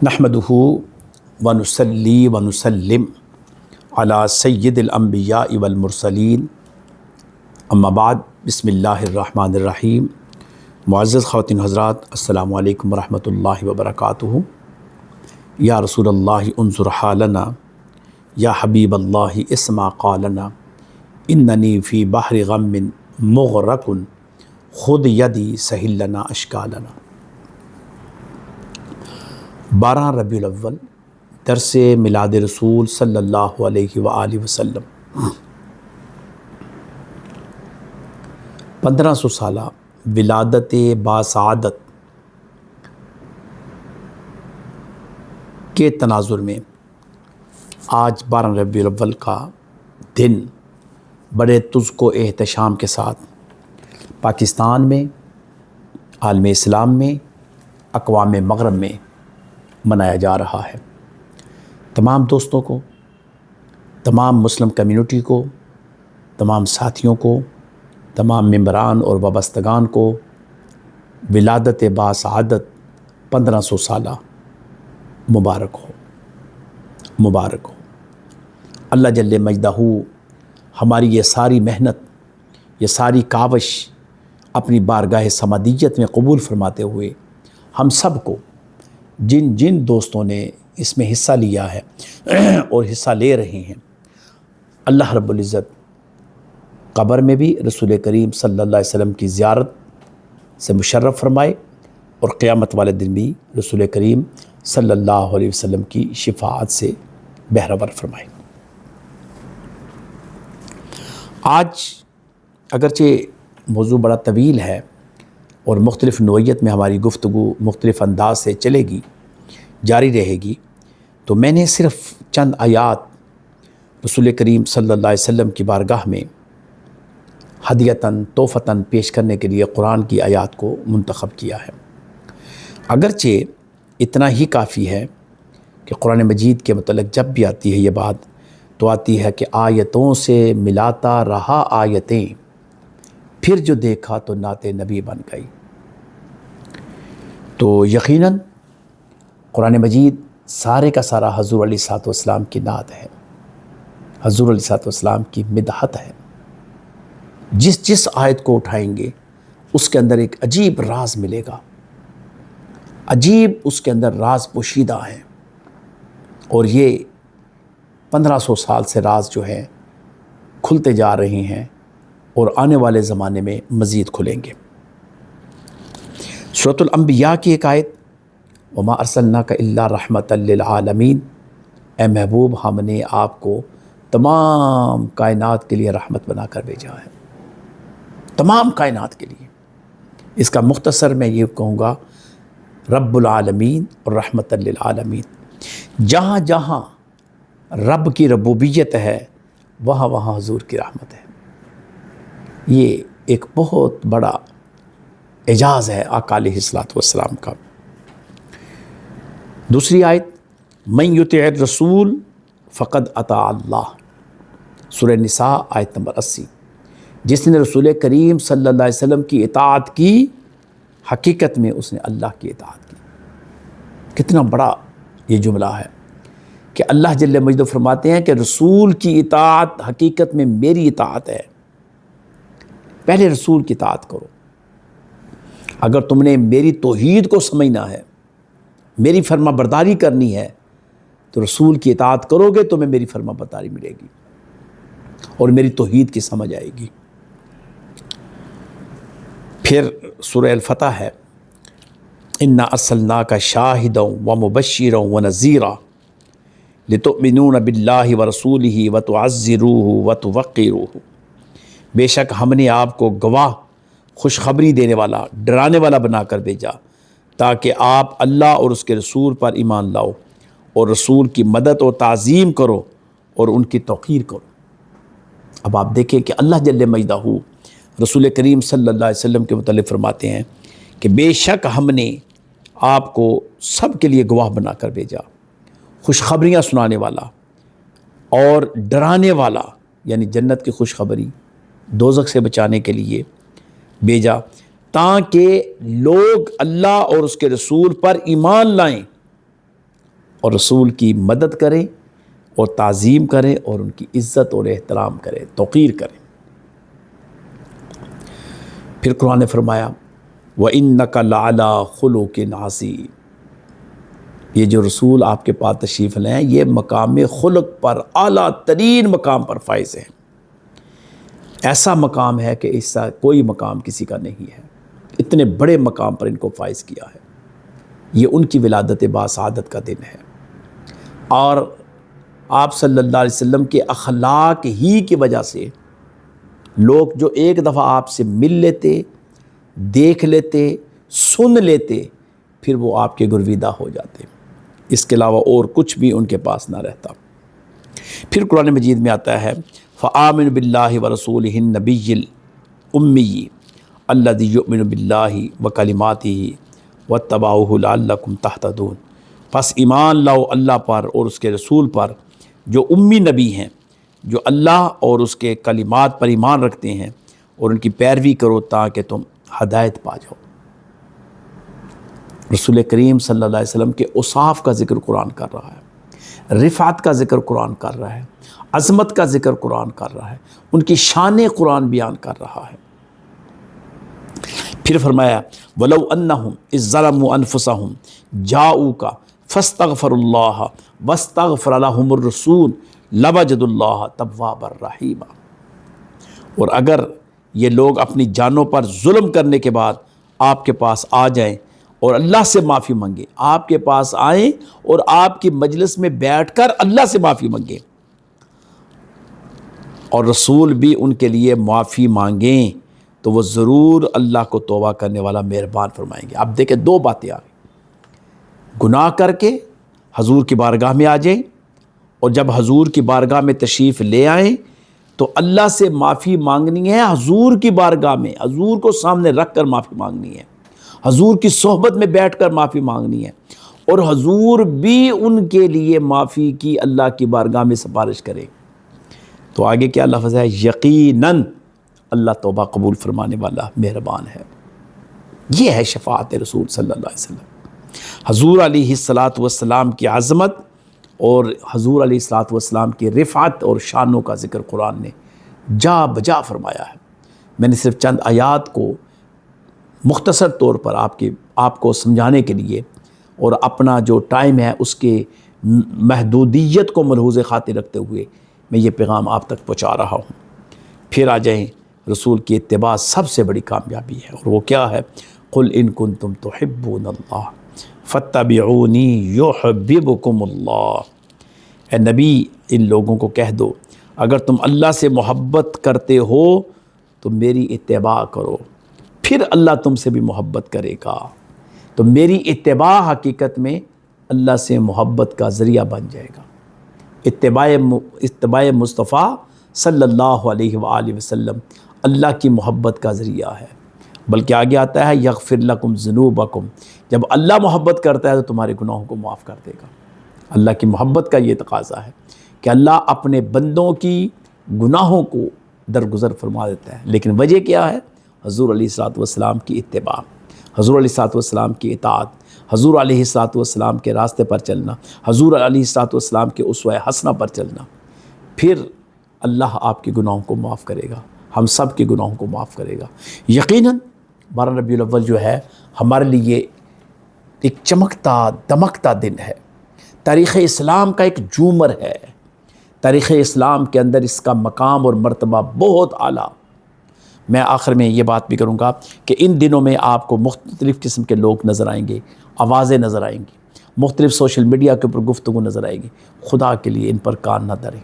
نحمدہ ونصلی ونسلم علی سید الانبیاء والمرسلین اما بعد بسم اللہ الرحمن الرحیم۔ معزز خواتین حضرات، السلام علیکم ورحمۃ اللہ وبرکاتہ۔ یا رسول اللہ انظر حالنا، یا حبیب اللہ اسمع قالنا، اننی فی بحر غم مغرق خذ یدی سہل لنا اشکالنا۔ 12 ربیع الاول، درس میلاد رسول صلی اللہ علیہ وآلہ وسلم۔ 1500 سالہ ولادت باسعادت کے تناظر میں آج 12 ربیع الاول کا دن بڑے تزک و احتشام کے ساتھ پاکستان میں، عالم اسلام میں، اقوام مغرب میں منایا جا رہا ہے۔ تمام دوستوں کو، تمام مسلم کمیونٹی کو، تمام ساتھیوں کو، تمام ممبران اور وابستگان کو ولادت باسعادت 1500 سالہ مبارک ہو، مبارک ہو۔ اللہ جل مجدہ ہماری یہ ساری محنت، یہ ساری کاوش اپنی بارگاہ سمادیت میں قبول فرماتے ہوئے ہم سب کو، جن جن دوستوں نے اس میں حصہ لیا ہے اور حصہ لے رہے ہیں، اللہ رب العزت قبر میں بھی رسول کریم صلی اللہ علیہ وسلم کی زیارت سے مشرف فرمائے، اور قیامت والے دن بھی رسول کریم صلی اللہ علیہ وسلم کی شفاعت سے بہرور فرمائے۔ آج اگرچہ موضوع بڑا طویل ہے اور مختلف نوعیت میں ہماری گفتگو مختلف انداز سے چلے گی، جاری رہے گی، تو میں نے صرف چند آیات رسول کریم صلی اللہ علیہ وسلم کی بارگاہ میں ہدیتاً تحفتاً پیش کرنے کے لیے قرآن کی آیات کو منتخب کیا ہے۔ اگرچہ اتنا ہی کافی ہے کہ قرآن مجید کے متعلق جب بھی آتی ہے یہ بات، تو آتی ہے کہ آیتوں سے ملاتا رہا آیتیں، پھر جو دیکھا تو نعت نبی بن گئی۔ تو یقیناً قرآن مجید سارے کا سارا حضور علیہ الصلوۃ والسلام کی نعت ہے، حضور علیہ الصلوۃ والسلام کی مدحت ہے۔ جس جس آیت کو اٹھائیں گے اس کے اندر ایک عجیب راز ملے گا، عجیب اس کے اندر راز پوشیدہ ہیں، اور یہ 1500 سال سے راز جو ہیں کھلتے جا رہے ہیں اور آنے والے زمانے میں مزید کھلیں گے۔ سورۃ الانبیاء کی ایک آیت، وما ارسلناک الا رحمۃ للعالمین، اے محبوب ہم نے آپ کو تمام کائنات کے لیے رحمت بنا کر بھیجا ہے، تمام کائنات کے لیے۔ اس کا مختصر میں یہ کہوں گا، رب العالمین اور رحمۃ للعالمین۔ جہاں جہاں رب کی ربوبیت ہے وہاں وہاں حضور کی رحمت ہے۔ یہ ایک بہت بڑا اعجاز ہے آقا علیہ الصلوۃ والسلام کا۔ دوسری آیت، من یطع الرسول فقد اطاع اللہ، سورہ نساء آیت نمبر 80۔ جس نے رسول کریم صلی اللہ علیہ وسلم کی اطاعت کی، حقیقت میں اس نے اللہ کی اطاعت کی۔ کتنا بڑا یہ جملہ ہے کہ اللہ جل مجدہ فرماتے ہیں کہ رسول کی اطاعت حقیقت میں میری اطاعت ہے۔ پہلے رسول کی اطاعت کرو۔ اگر تم نے میری توحید کو سمجھنا ہے، میری فرما برداری کرنی ہے، تو رسول کی اطاعت کرو گے تمہیں میری فرما برداری ملے گی اور میری توحید کی سمجھ آئے گی۔ پھر سورہ الفتح ہے، انا ارسلناک شاہدا ومبشرا ونذیرا لتؤمنون باللہ ورسولہ وتعزروہ وتوقروہ، بے شک ہم نے آپ کو گواہ، خوشخبری دینے والا، ڈرانے والا بنا کر بھیجا تاکہ آپ اللہ اور اس کے رسول پر ایمان لاؤ اور رسول کی مدد اور تعظیم کرو اور ان کی توقیر کرو۔ اب آپ دیکھیں کہ اللہ جل مجدہ رسول کریم صلی اللہ علیہ وسلم کے متعلق فرماتے ہیں کہ بے شک ہم نے آپ کو سب کے لیے گواہ بنا کر بھیجا، خوشخبریاں سنانے والا اور ڈرانے والا، یعنی جنت کی خوشخبری، دوزخ سے بچانے کے لیے بھیجا، تاکہ لوگ اللہ اور اس کے رسول پر ایمان لائیں اور رسول کی مدد کریں اور تعظیم کریں اور ان کی عزت اور احترام کریں، توقیر کریں۔ پھر قرآن نے فرمایا وَإِنَّكَ لَعَلَىٰ خُلُقٍ عَظِيمٍ، یہ جو رسول آپ کے پاس تشریف لے ہیں یہ مقام خلق پر، اعلیٰ ترین مقام پر فائز ہیں۔ ایسا مقام ہے کہ ایسا کوئی مقام کسی کا نہیں ہے، اتنے بڑے مقام پر ان کو فائز کیا ہے۔ یہ ان کی ولادت باسعادت کا دن ہے، اور آپ صلی اللہ علیہ وسلم کے اخلاق ہی کی وجہ سے لوگ جو ایک دفعہ آپ سے مل لیتے، دیکھ لیتے، سن لیتے، پھر وہ آپ کے گرویدہ ہو جاتے، اس کے علاوہ اور کچھ بھی ان کے پاس نہ رہتا۔ پھر قرآن مجید میں آتا ہے فآمنوا باللہ ورسولہ النبی الامی الذی یؤمن باللہ وکلماتہ واتبعوہ لعلکم تہتدون، پس ایمان لاؤ اللہ پر اور اس کے رسول پر جو امی نبی ہیں، جو اللہ اور اس کے کلمات پر ایمان رکھتے ہیں، اور ان کی پیروی کرو تاکہ تم ہدایت پا جاؤ۔ رسول کریم صلی اللہ علیہ وسلم کے اوصاف کا ذکر قرآن کر رہا ہے، رفعت کا ذکر قرآن کر رہا ہے، عظمت کا ذکر قرآن کر رہا ہے، ان کی شان قرآن بیان کر رہا ہے۔ پھر فرمایا وَلَوْ أَنَّهُمْ إِذ ظَلَمُوا أَنفُسَهُمْ جَاءُوكَ فَاسْتَغْفَرُوا اللَّهَ وَاسْتَغْفَرَ لَهُمُ الرَّسُولُ لَوَجَدُوا اللَّهَ تَوَّابًا رَحِيمًا، اور اگر یہ لوگ اپنی جانوں پر ظلم کرنے کے بعد آپ کے پاس آ جائیں اور اللہ سے معافی مانگیں، آپ کے پاس آئیں اور آپ کی مجلس میں بیٹھ کر اللہ سے معافی مانگیں، اور رسول بھی ان کے لیے معافی مانگیں، تو وہ ضرور اللہ کو توبہ کرنے والا مہربان فرمائیں گے۔ اب دیکھیں دو باتیں آ گئی، گناہ کر کے حضور کی بارگاہ میں آ جائیں، اور جب حضور کی بارگاہ میں تشریف لے آئیں تو اللہ سے معافی مانگنی ہے، حضور کی بارگاہ میں، حضور کو سامنے رکھ کر معافی مانگنی ہے، حضور کی صحبت میں بیٹھ کر معافی مانگنی ہے، اور حضور بھی ان کے لیے معافی کی اللہ کی بارگاہ میں سفارش کرے۔ تو آگے کیا لفظ ہے؟ یقیناً اللہ توبہ قبول فرمانے والا مہربان ہے۔ یہ ہے شفاعت رسول صلی اللہ علیہ وسلم۔ حضور علیہ السلام کی عظمت اور حضور علیہ السلام کی رفعت اور شانوں کا ذکر قرآن نے جا بجا فرمایا ہے۔ میں نے صرف چند آیات کو مختصر طور پر آپ کو سمجھانے کے لیے اور اپنا جو ٹائم ہے اس کے محدودیت کو ملحوظ خاطر رکھتے ہوئے میں یہ پیغام آپ تک پہنچا رہا ہوں۔ پھر آ جائیں، رسول کی اتباع سب سے بڑی کامیابی ہے، اور وہ کیا ہے؟ قل ان کنتم تحبون اللہ فاتبعونی یحببکم اللہ، اے نبی ان لوگوں کو کہہ دو اگر تم اللہ سے محبت کرتے ہو تو میری اتباع کرو، پھر اللہ تم سے بھی محبت کرے گا۔ تو میری اتباع حقیقت میں اللہ سے محبت کا ذریعہ بن جائے گا۔ اتباع مصطفیٰ صلی اللہ علیہ وآلہ وسلم اللہ کی محبت کا ذریعہ ہے۔ بلکہ آگے آتا ہے یغفر لکم ذنوبکم، جب اللہ محبت کرتا ہے تو تمہارے گناہوں کو معاف کر دے گا۔ اللہ کی محبت کا یہ تقاضا ہے کہ اللہ اپنے بندوں کی گناہوں کو درگزر فرما دیتا ہے، لیکن وجہ کیا ہے؟ حضور علیہ السلام کی اتباع، حضور علیہ السلام کی اطاعت، حضور علیہ السلام کے راستے پر چلنا، حضور علیہ السلام کے اسوہ حسنہ پر چلنا، پھر اللہ آپ کے گناہوں کو معاف کرے گا، ہم سب کے گناہوں کو معاف کرے گا۔ یقیناً 12 ربیع الاول جو ہے ہمارے لیے ایک چمکتا دمکتا دن ہے، تاریخ اسلام کا ایک جومر ہے، تاریخ اسلام کے اندر اس کا مقام اور مرتبہ بہت اعلیٰ۔ میں آخر میں یہ بات بھی کروں گا کہ ان دنوں میں آپ کو مختلف قسم کے لوگ نظر آئیں گے، آوازیں نظر آئیں گی، مختلف سوشل میڈیا کے اوپر گفتگو نظر آئے گی۔ خدا کے لیے ان پر کان نہ دھریں،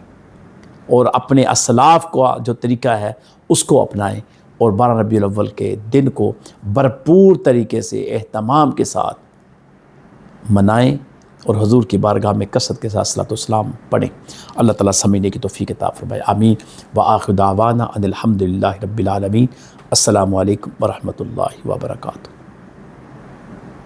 اور اپنے اسلاف کا جو طریقہ ہے اس کو اپنائیں، اور 12 ربیع الاول کے دن کو بھرپور طریقے سے اہتمام کے ساتھ منائیں، اور حضور کی بارگاہ میں کثرت کے ساتھ صلاۃ والسلام پڑھیں۔ اللہ تعالیٰ سمجھنے کی توفیق عطا فرمائے، آمین۔ وآخر دعوانا ان الحمد للہ رب العالمین۔ السلام علیکم ورحمۃ اللہ وبرکاتہ۔